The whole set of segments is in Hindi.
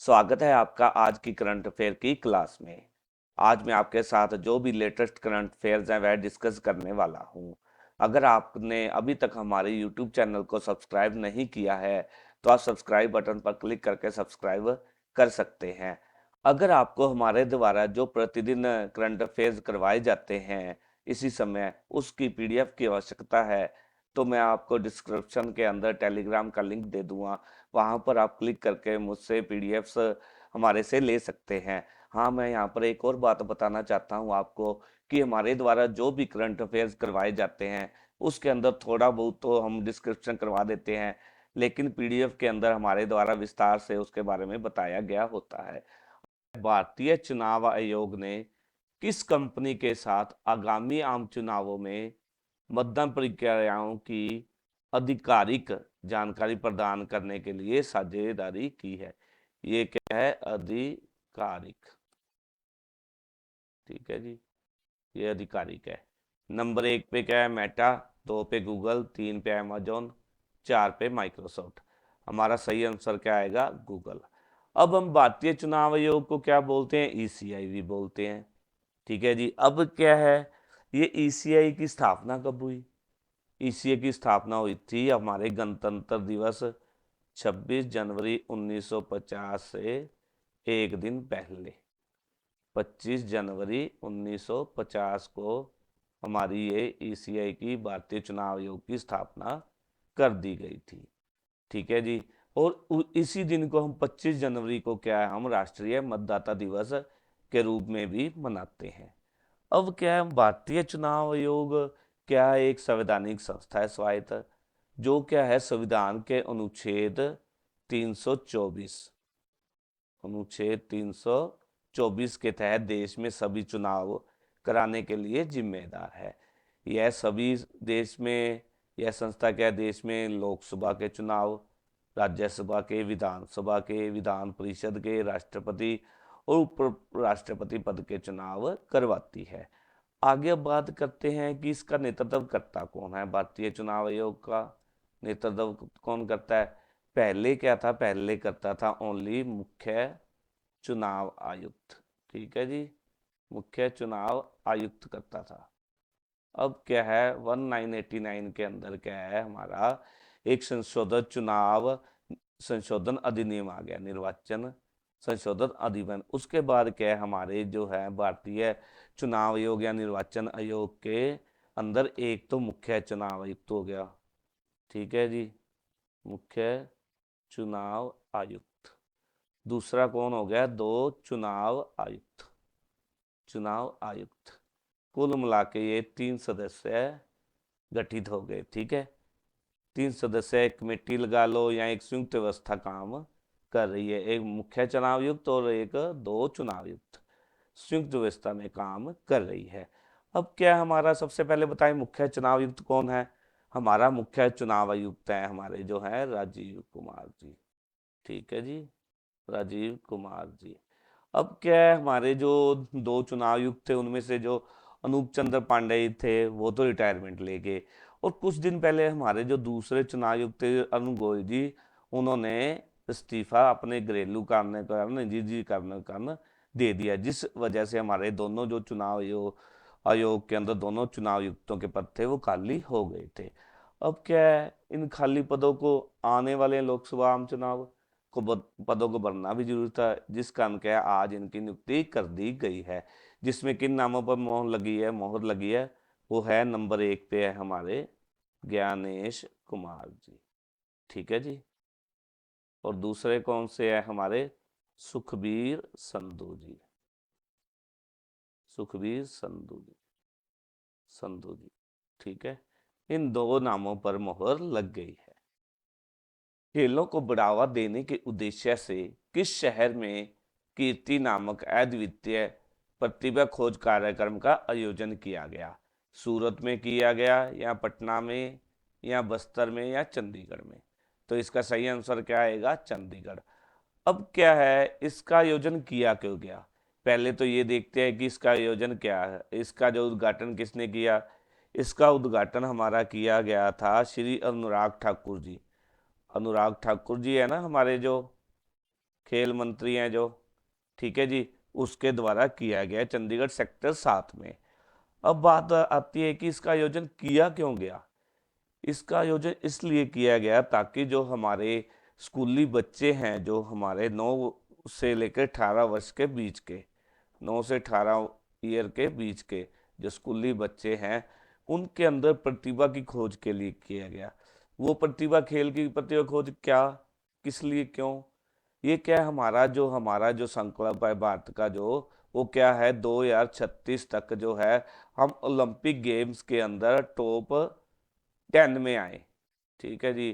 स्वागत है आपका आज की करंट अफेयर की क्लास में। आज मैं आपके साथ जो भी लेटेस्ट करंट अफेयर्स हैं वह डिस्कस करने वाला हूं। अगर आपने अभी तक हमारे यूट्यूब चैनल को सब्सक्राइब नहीं किया है तो आप सब्सक्राइब बटन पर क्लिक करके सब्सक्राइब कर सकते हैं। अगर आपको हमारे द्वारा जो प्रतिदिन करंट अफेयर्स करवाए जाते हैं इसी समय उसकी पीडीएफ की आवश्यकता है तो मैं आपको डिस्क्रिप्शन के अंदर टेलीग्राम का लिंक दे दूंगा। वहां पर आप क्लिक करके मुझसे पीडीएफ्स हमारे से ले सकते हैं। हाँ, मैं यहाँ पर एक और बात बताना चाहता हूँ आपको कि हमारे द्वारा जो भी करंट अफेयर्स करवाए जाते हैं उसके अंदर थोड़ा बहुत तो हम डिस्क्रिप्शन करवा देते हैं, लेकिन पीडीएफ के अंदर हमारे द्वारा विस्तार से उसके बारे में बताया गया होता है। भारतीय चुनाव आयोग ने किस कंपनी के साथ आगामी आम चुनावों में मतदान प्रक्रियाओं की आधिकारिक जानकारी प्रदान करने के लिए साझेदारी की है? ये क्या है? आधिकारिक। ठीक है जी, ये आधिकारिक है। नंबर एक पे क्या है? मेटा। दो पे गूगल। तीन पे अमेजोन। चार पे माइक्रोसॉफ्ट। हमारा सही आंसर क्या आएगा? गूगल। अब हम भारतीय चुनाव आयोग को क्या बोलते हैं? ईसीआई भी बोलते हैं। ठीक है जी। अब क्या है, ये ईसीआई की स्थापना कब हुई? ईसीए की स्थापना हुई थी हमारे गणतंत्र दिवस 26 जनवरी 1950 से एक दिन पहले। 25 जनवरी 1950 को हमारी ये ईसीआई की भारतीय चुनाव आयोग की स्थापना कर दी गई थी। ठीक है जी। और इसी दिन को हम 25 जनवरी को क्या है, हम राष्ट्रीय मतदाता दिवस के रूप में भी मनाते हैं। अब क्या है, भारतीय चुनाव आयोग क्या है? एक संवैधानिक संस्था है, स्वायत्त, जो क्या है संविधान के अनुच्छेद 324 अनुच्छेद 324 के तहत देश में सभी चुनाव कराने के लिए जिम्मेदार है। यह सभी देश में, यह संस्था क्या है, देश में लोकसभा के चुनाव, राज्यसभा के, विधानसभा के, विधान परिषद के, राष्ट्रपति और उप राष्ट्रपति पद के चुनाव करवाती है। आगे अब बात करते हैं कि इसका नेतृत्व करता कौन है। भारतीय चुनाव आयोग का नेतृत्व कौन करता है? पहले क्या था? पहले करता था ओनली मुख्य चुनाव आयुक्त। ठीक है जी, मुख्य चुनाव आयुक्त करता था। अब क्या है, 1989 के अंदर क्या है, हमारा एक संशोधित चुनाव संशोधन अधिनियम आ गया, निर्वाचन संशोधन अधिनियम। उसके बाद क्या है, हमारे जो है भारतीय चुनाव आयोग या निर्वाचन आयोग के अंदर एक तो मुख्य चुनाव आयुक्त हो गया। ठीक है जी, मुख्य चुनाव आयुक्त। दूसरा कौन हो गया? दो चुनाव आयुक्त। चुनाव आयुक्त। कुल मिला के ये तीन सदस्य गठित हो गए। ठीक है, तीन सदस्य एक कमेटी लगा लो या एक संयुक्त व्यवस्था काम कर रही है। एक मुख्य चुनाव आयुक्त और एक दो चुनाव आयुक्त संयुक्त व्यवस्था में काम कर रही है। अब क्या हमारा, सबसे पहले बताएं मुख्य चुनाव आयुक्त कौन है? हमारा मुख्य चुनाव आयुक्त है हमारे जो है राजीव कुमार जी। ठीक है जी, राजीव कुमार जी। अब क्या है, हमारे जो दो चुनाव आयुक्त थे उनमें से जो अनूप चंद्र पांडे थे वो तो रिटायरमेंट ले गए, और कुछ दिन पहले हमारे जो दूसरे चुनाव आयुक्त थे अरुण गोयल जी, उन्होंने इस्तीफा अपने घरेलू कारण के कारण, निजी कारण के कारण दे दिया, जिस वजह से हमारे दोनों जो चुनाव आयोग के अंदर दोनों चुनाव आयुक्तों के पद थे वो खाली हो गए थे। अब क्या है, इन खाली पदों को आने वाले लोकसभा आम चुनाव को पदों को भरना भी जरूरी था, जिस कारण क्या है आज इनकी नियुक्ति कर दी गई है। जिसमें किन नामों पर मोहर लगी है, वो है नंबर एक पे है हमारे ज्ञानेश कुमार जी। ठीक है जी। और दूसरे कौन से है? हमारे सुखबीर संधू जी। सुखबीर संधू जी। ठीक है, इन दो नामों पर मोहर लग गई है। खेलों को बढ़ावा देने के उद्देश्य से किस शहर में कीर्ति नामक अद्वितीय प्रतिभा खोज कार्यक्रम का आयोजन किया गया? सूरत में किया गया, या पटना में, या बस्तर में, या चंडीगढ़ में? तो इसका सही आंसर क्या आएगा? चंडीगढ़। अब क्या है, इसका आयोजन किया क्यों गया? पहले तो ये देखते हैं कि इसका आयोजन क्या है, इसका जो उद्घाटन किसने किया। इसका उद्घाटन हमारा किया गया था श्री अनुराग ठाकुर जी। अनुराग ठाकुर जी है ना हमारे जो खेल मंत्री हैं जो, ठीक है जी, उसके द्वारा किया गया है चंडीगढ़ सेक्टर 7 में। अब बात आती है कि इसका आयोजन किया क्यों गया। इसका आयोजन इसलिए किया गया ताकि जो हमारे स्कूली बच्चे हैं, जो हमारे 9 से लेकर 18 वर्ष के बीच के, 9 से 18 ईयर के बीच के जो स्कूली बच्चे हैं, उनके अंदर प्रतिभा की खोज के लिए किया गया। वो प्रतिभा, खेल की प्रतिभा खोज क्या, किस लिए, क्यों, ये क्या है, हमारा जो संकल्प है भारत का, जो वो क्या है, 2036 तक जो है हम ओलंपिक गेम्स के अंदर टॉप 10 में आए। ठीक है जी,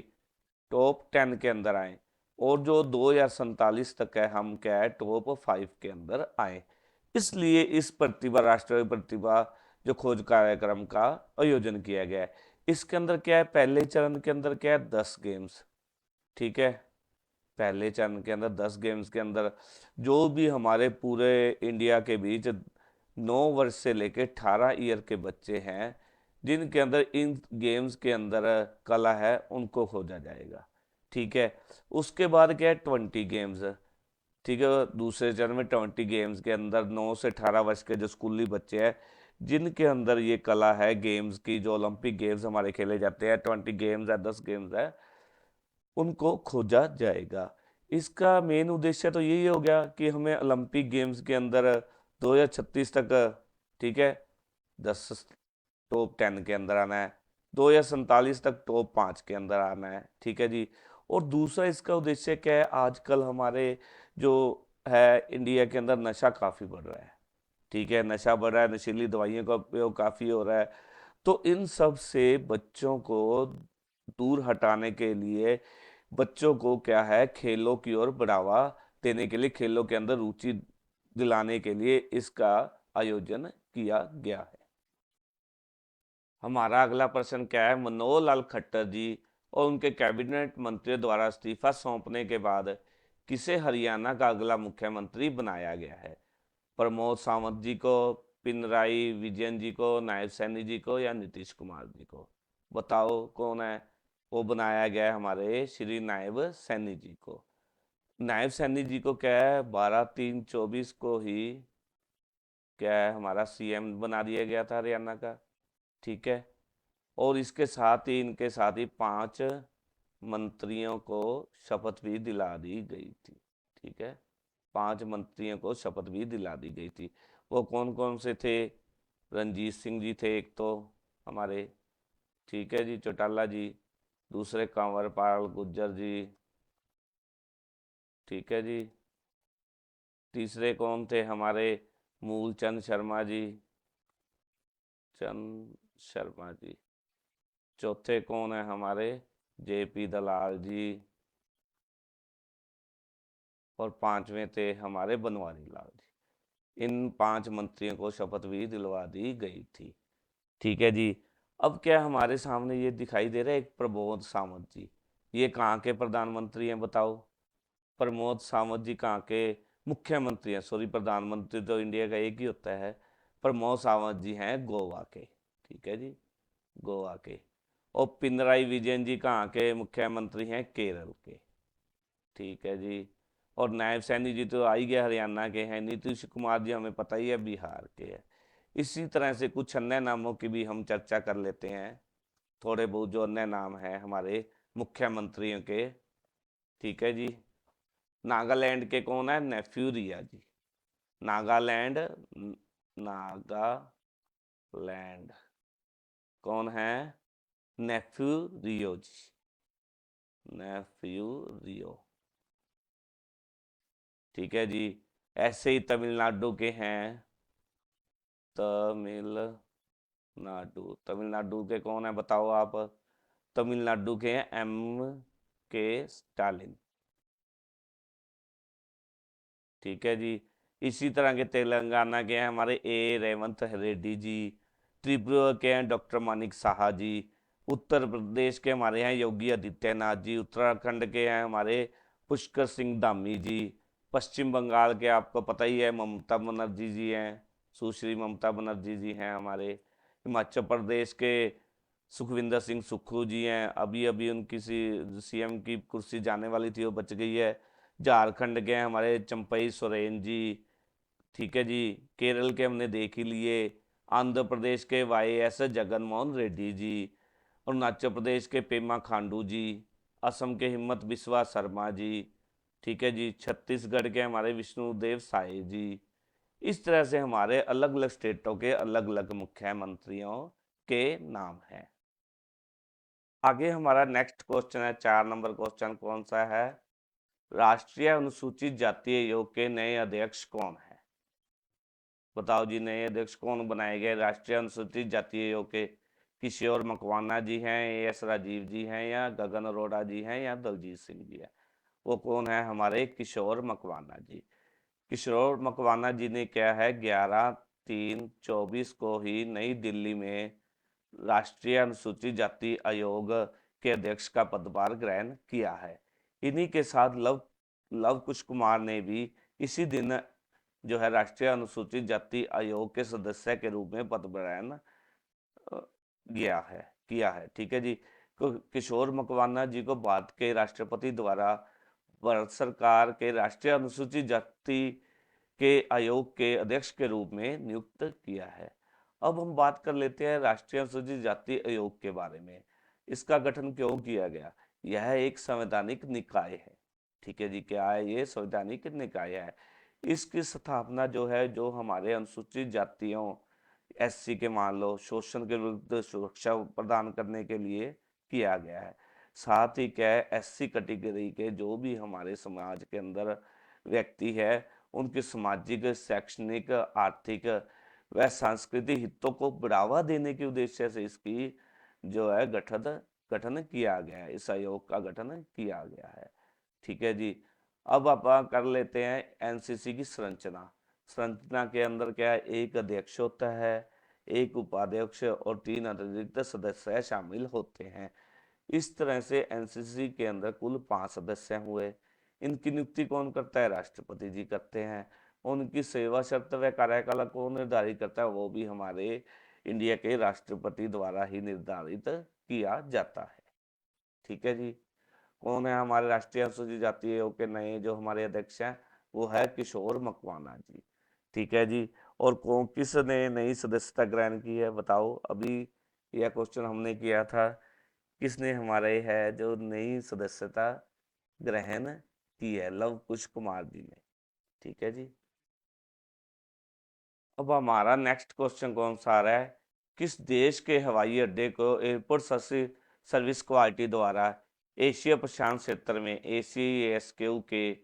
टॉप 10 के अंदर आए। और जो 2047 तक है, हम क्या है, टॉप 5 के अंदर आए। इसलिए इस प्रतिभा, राष्ट्रीय प्रतिभा जो खोज कार्यक्रम का आयोजन किया गया है। इसके अंदर क्या है, पहले चरण के अंदर क्या है, 10 गेम्स। ठीक है, पहले चरण के अंदर 10 गेम्स के अंदर जो भी हमारे पूरे इंडिया के बीच 9 वर्ष से लेकर 18 ईयर के बच्चे हैं, जिनके अंदर इन गेम्स के अंदर कला है, उनको खोजा जाएगा। ठीक है, उसके बाद क्या है, 20 गेम्स। ठीक है, दूसरे चरण में 20 गेम्स के अंदर 9 से 18 वर्ष के जो स्कूली बच्चे हैं, जिनके अंदर ये कला है गेम्स की, जो ओलंपिक गेम्स हमारे खेले जाते हैं, 20 गेम्स है, 10 गेम्स है, उनको खोजा जाएगा। इसका मेन उद्देश्य तो यही हो गया कि हमें ओलंपिक गेम्स के अंदर 2036 तक, ठीक है, 10 टॉप 10 के अंदर आना है, 2047 तक टॉप 5 के अंदर आना है। ठीक है जी। और दूसरा इसका उद्देश्य क्या है, आजकल हमारे जो है इंडिया के अंदर नशा काफ़ी बढ़ रहा है। ठीक है, नशा बढ़ रहा है, नशीली दवाइयों का उपयोग काफ़ी हो रहा है। तो इन सब से बच्चों को दूर हटाने के लिए, बच्चों को क्या है, खेलों की ओर बढ़ावा देने के लिए, खेलों के अंदर रुचि दिलाने के लिए इसका आयोजन किया गया है। हमारा अगला प्रश्न क्या है, मनोहर लाल खट्टर जी और उनके कैबिनेट मंत्रियों द्वारा इस्तीफा सौंपने के बाद किसे हरियाणा का अगला मुख्यमंत्री बनाया गया है। प्रमोद सावंत जी को, पिनराई विजयन जी को, नायब सैनी जी को, या नीतीश कुमार जी को। बताओ कौन है। वो बनाया गया है हमारे श्री नायब सैनी जी को। नायब सैनी जी को क्या है, 12/3/24 को ही क्या है, हमारा सीएम बना दिया गया था हरियाणा का। ठीक है, और इसके साथ ही, इनके साथ ही 5 मंत्रियों को शपथ भी दिला दी गई थी। ठीक है, 5 मंत्रियों को शपथ भी दिला दी गई थी। वो कौन कौन से थे, रंजीत सिंह जी थे एक तो हमारे, ठीक है जी, चौटाला जी। दूसरे कंवरपाल गुज्जर जी, ठीक है जी। तीसरे कौन थे हमारे, मूलचंद शर्मा जी, चंद शर्मा जी। चौथे कौन है हमारे, जेपी दलाल जी। और पांचवें थे हमारे बनवारी लाल जी। इन 5 मंत्रियों को शपथ भी दिलवा दी गई थी। ठीक है जी। अब क्या हमारे सामने ये दिखाई दे रहा है, एक प्रमोद सावंत जी। ये कहाँ के प्रधानमंत्री हैं बताओ। प्रमोद सावंत जी कहाँ के मुख्यमंत्री हैं, सॉरी, प्रधानमंत्री तो इंडिया का एक ही होता है। प्रमोद सावंत जी हैं गोवा के। ठीक है जी, गोवा के। और पिनराई विजयन जी कहाँ के मुख्यमंत्री हैं, केरल के। ठीक है जी। और नायब सैनी जी तो आ ही गया, हरियाणा के हैं। नीतीश कुमार जी हमें पता ही है, बिहार के हैं। इसी तरह से कुछ अन्य नामों की भी हम चर्चा कर लेते हैं, थोड़े बहुत जो अन्य नाम हैं हमारे मुख्यमंत्रियों के। ठीक है जी। नागालैंड के कौन है, नेफ्यू रिया जी। नागालैंड, नागालैंड कौन है, नेफ्यू रियो जी, नेफ्यू रियो। ठीक है जी। ऐसे ही तमिलनाडु के हैं, तमिलनाडु के कौन है बताओ आप। तमिलनाडु के हैं के स्टालिन। ठीक है जी। इसी तरह के तेलंगाना के हैं हमारे रेवंत रेड्डी जी। त्रिपुरा के हैं डॉक्टर मानिक साहा जी। उत्तर प्रदेश के हमारे हैं योगी आदित्यनाथ जी। उत्तराखंड के हैं हमारे पुष्कर सिंह धामी जी। पश्चिम बंगाल के आपको पता ही है, ममता बनर्जी जी हैं, सुश्री ममता बनर्जी जी हैं हमारे। हिमाचल प्रदेश के सुखविंदर सिंह सुक्खू जी हैं। अभी अभी उनकी सीएम की कुर्सी जाने वाली थी, वो बच गई है। झारखंड के हमारे चंपई सोरेन जी, ठीक है जी। केरल के हमने देख ही लिए। आंध्र प्रदेश के YS जगनमोहन रेड्डी जी। अरुणाचल प्रदेश के पेमा खांडू जी। असम के हिम्मत बिस्वा शर्मा जी, ठीक है जी। छत्तीसगढ़ के हमारे विष्णुदेव साय जी। इस तरह से हमारे अलग अलग स्टेटों के अलग अलग मुख्यमंत्रियों के नाम हैं। आगे हमारा नेक्स्ट क्वेश्चन है, 4 नंबर क्वेश्चन कौन सा है? राष्ट्रीय अनुसूचित जाति आयोग के नए अध्यक्ष कौन है? बताओ जी, नए अध्यक्ष कौन बनाए गए राष्ट्रीय अनुसूचित जाति आयोग के? किशोर मकवाना जी हैं, AS राजीव जी हैं, या गगन अरोड़ा जी हैं, या दलजीत सिंह जी हैं? वो कौन है? हमारे किशोर मकवाना जी। किशोर मकवाना जी ने क्या है, 11/3/24 को ही नई दिल्ली में राष्ट्रीय अनुसूचित जाति आयोग के अध्यक्ष का पदभार ग्रहण किया है। इन्हीं के साथ लव लव कुश कुमार ने भी इसी दिन जो है राष्ट्रीय अनुसूचित जाति आयोग के सदस्य के रूप में पद ग्रहण किया है, ठीक है जी। किशोर मकवाना जी को भारत के राष्ट्रपति द्वारा भारत सरकार के राष्ट्रीय अनुसूचित जाति के आयोग के अध्यक्ष के रूप में नियुक्त किया है। अब हम बात कर लेते हैं राष्ट्रीय अनुसूचित जाति आयोग के बारे में। इसका गठन क्यों किया गया? यह एक संवैधानिक निकाय है, ठीक है जी। क्या है ये? संवैधानिक निकाय है। इसकी स्थापना जो है, जो हमारे अनुसूचित जातियों SC के मान लो शोषण के विरुद्ध सुरक्षा प्रदान करने के लिए किया गया है। साथ ही क्या है, SC कैटेगरी के जो भी हमारे समाज के अंदर व्यक्ति है, उनके सामाजिक, शैक्षणिक, आर्थिक व सांस्कृतिक हितों को बढ़ावा देने के उद्देश्य से इसकी जो है गठन किया गया है, इस आयोग का गठन किया गया है, ठीक है जी। अब आप कर लेते हैं NCC की संरचना। संरचना के अंदर क्या है, एक अध्यक्ष होता है, एक उपाध्यक्ष और 3 अतिरिक्त सदस्य शामिल होते हैं। इस तरह से NCC के अंदर कुल 5 सदस्य हुए। इनकी नियुक्ति कौन करता है? राष्ट्रपति जी करते हैं। उनकी सेवा शर्त व कार्यकाल कौन निर्धारित करता है? वो भी हमारे इंडिया के राष्ट्रपति द्वारा ही निर्धारित किया जाता है, ठीक है जी। कौन है हमारे राष्ट्रीय अनुसूचित जाति आयोग के नए जो हमारे अध्यक्ष हैं? वो है किशोर मकवाना जी, ठीक है जी। और कौन किसने नई सदस्यता ग्रहण की है? बताओ, अभी यह क्वेश्चन हमने किया था। किसने हमारे है जो नई सदस्यता ग्रहण की है? लव कुश कुमार जी ने, ठीक है जी। अब हमारा नेक्स्ट क्वेश्चन कौन सा आ रहा है? किस देश के हवाई अड्डे को एयरपोर्ट सर्विस क्वालिटी द्वारा एशिया प्रशांत क्षेत्र में ACASQ के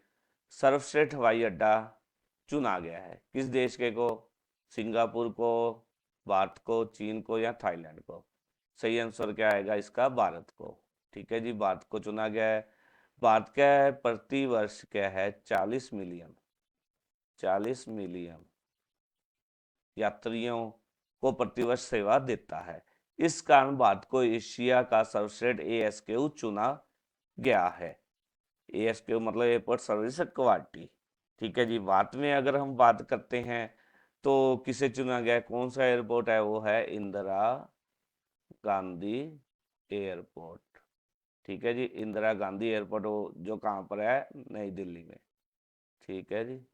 सर्वश्रेष्ठ हवाई अड्डा चुना गया है? किस देश के को? सिंगापुर को, भारत को, चीन को, या थाईलैंड को? सही आंसर क्या आएगा इसका? भारत को, ठीक है जी। भारत को चुना गया है। भारत का है प्रति वर्ष क्या है? 40 मिलियन यात्रियों को प्रतिवर्ष सेवा देता है। इस कारण भारत को एशिया का सर्वश्रेष्ठ ASQ चुना गया है। ASQ मतलब एयरपोर्ट सर्विस क्वालिटी, ठीक है जी। भारत में अगर हम बात करते हैं तो किसे चुना गया? कौन सा एयरपोर्ट है? वो है इंदिरा गांधी एयरपोर्ट, ठीक है जी। इंदिरा गांधी एयरपोर्ट जो कहाँ पर है? नई दिल्ली में, ठीक है जी,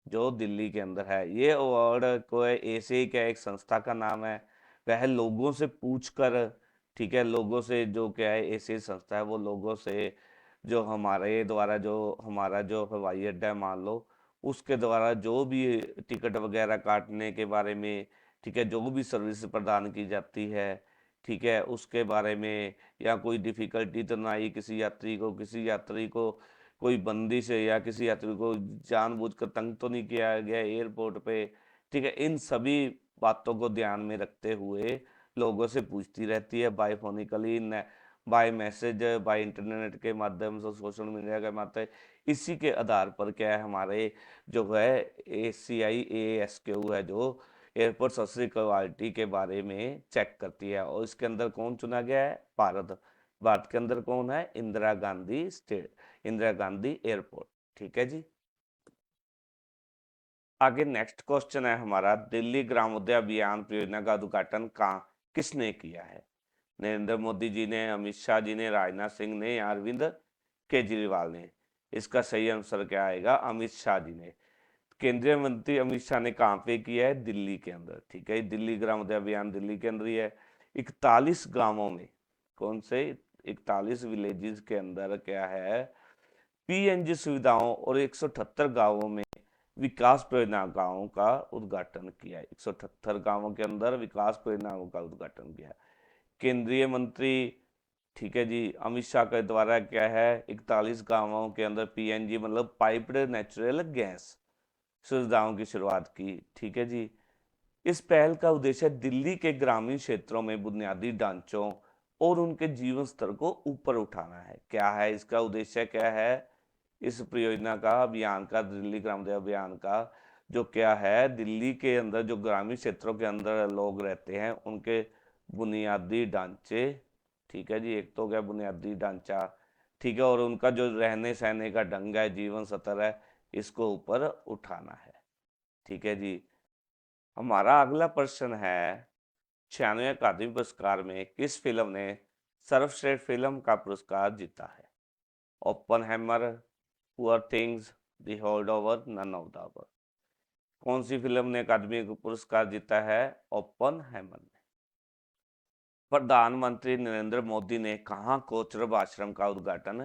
जो दिल्ली के अंदर है। ये अवार्ड को ऐसे ही क्या एक संस्था का नाम है, वह लोगों से पूछकर, ठीक है, लोगों से जो क्या है ऐसी संस्था है, वो लोगों से जो हमारे द्वारा जो हमारा जो हवाई अड्डा है मान लो, उसके द्वारा जो भी टिकट वगैरह काटने के बारे में, ठीक है, जो भी सर्विस प्रदान की जाती है, ठीक है, उसके बारे में, या कोई डिफिकल्टी तो ना आई किसी यात्री को कोई बंदिश है या किसी यात्री को जानबूझकर तंग तो नहीं किया गया एयरपोर्ट पे, ठीक है। इन सभी बातों को ध्यान में रखते हुए लोगों से पूछती रहती है by phonically, by message, by internet के माध्यम से, सोशल मीडिया के माध्यम। इसी के आधार पर क्या है हमारे जो है ACIASQ है जो एयरपोर्ट सर्विस क्वालिटी के बारे में चेक करती है। और इसके अंदर कौन चुना गया है? भारत। भारत के अंदर कौन है? इंदिरा गांधी एयरपोर्ट, ठीक है जी। आगे नेक्स्ट क्वेश्चन है हमारा, दिल्ली ग्रामोदय अभियान परियोजना का उद्घाटन कहाँ किसने किया है? नरेंद्र मोदी जी ने, अमित शाह जी ने, राजनाथ सिंह ने, या अरविंद केजरीवाल ने? इसका सही आंसर क्या आएगा? अमित शाह जी ने। केंद्रीय मंत्री अमित शाह ने कहाँ पे किया है? दिल्ली के अंदर। ठीक है, दिल्ली ग्रामोदय अभियान दिल्ली के अंदर ही है। 41 गांवों में, कौन से 41 विलेजेस के अंदर क्या है? पीएनजी सुविधाओं और 178 गांवों में विकास परियोजनाओं का उद्घाटन किया है। 178 गांवों के अंदर विकास परियोजनाओं का उद्घाटन किया है केंद्रीय मंत्री। ठीक है जी, अमित शाह के द्वारा क्या है? 41 गांवों के अंदर पीएनजी मतलब पाइप्ड नेचुरल गैस सुविधाओं की शुरुआत की। ठीक है जी, इस पहल का उद्देश्य दिल्ली के ग्रामीण क्षेत्रों में बुनियादी ढांचों और उनके जीवन स्तर को ऊपर उठाना है। क्या है इसका उद्देश्य? क्या है इस परियोजना का, अभियान का, दिल्ली ग्रामोदय अभियान का? जो क्या है, दिल्ली के अंदर जो ग्रामीण क्षेत्रों के अंदर लोग रहते हैं उनके बुनियादी ढांचे, ठीक है जी, एक तो हो गया बुनियादी ढांचा, ठीक है, और उनका जो रहने सहने का ढंग है, जीवन स्तर है, इसको ऊपर उठाना है। ठीक है जी, हमारा अगला प्रश्न है 96वें अकादमी पुरस्कार में किस फिल्म ने सर्वश्रेष्ठ फिल्म का पुरस्कार जीता है? Oppenheimer, Poor Things, the Holdover, none of the above. कौन सी फिल्म ने अकादमी पुरस्कार जीता है? ओपनहैमर ने। प्रधानमंत्री नरेंद्र मोदी ने कहाँ कोचरब आश्रम का उद्घाटन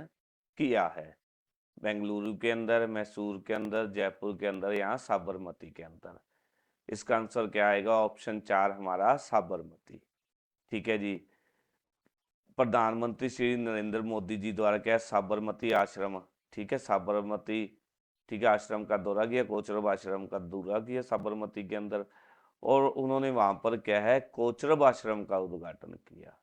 किया है? बेंगलुरु के अंदर, मैसूर के अंदर, जयपुर के अंदर, या साबरमती के अंदर? इसका आंसर क्या आएगा? ऑप्शन 4 हमारा साबरमती। ठीक है जी, प्रधानमंत्री श्री नरेंद्र मोदी जी द्वारा क्या है? साबरमती आश्रम, ठीक है, साबरमती, ठीक है, आश्रम का दौरा किया, कोचरब आश्रम का दौरा किया साबरमती के अंदर, और उन्होंने वहां पर क्या है? कोचरब आश्रम का उद्घाटन किया।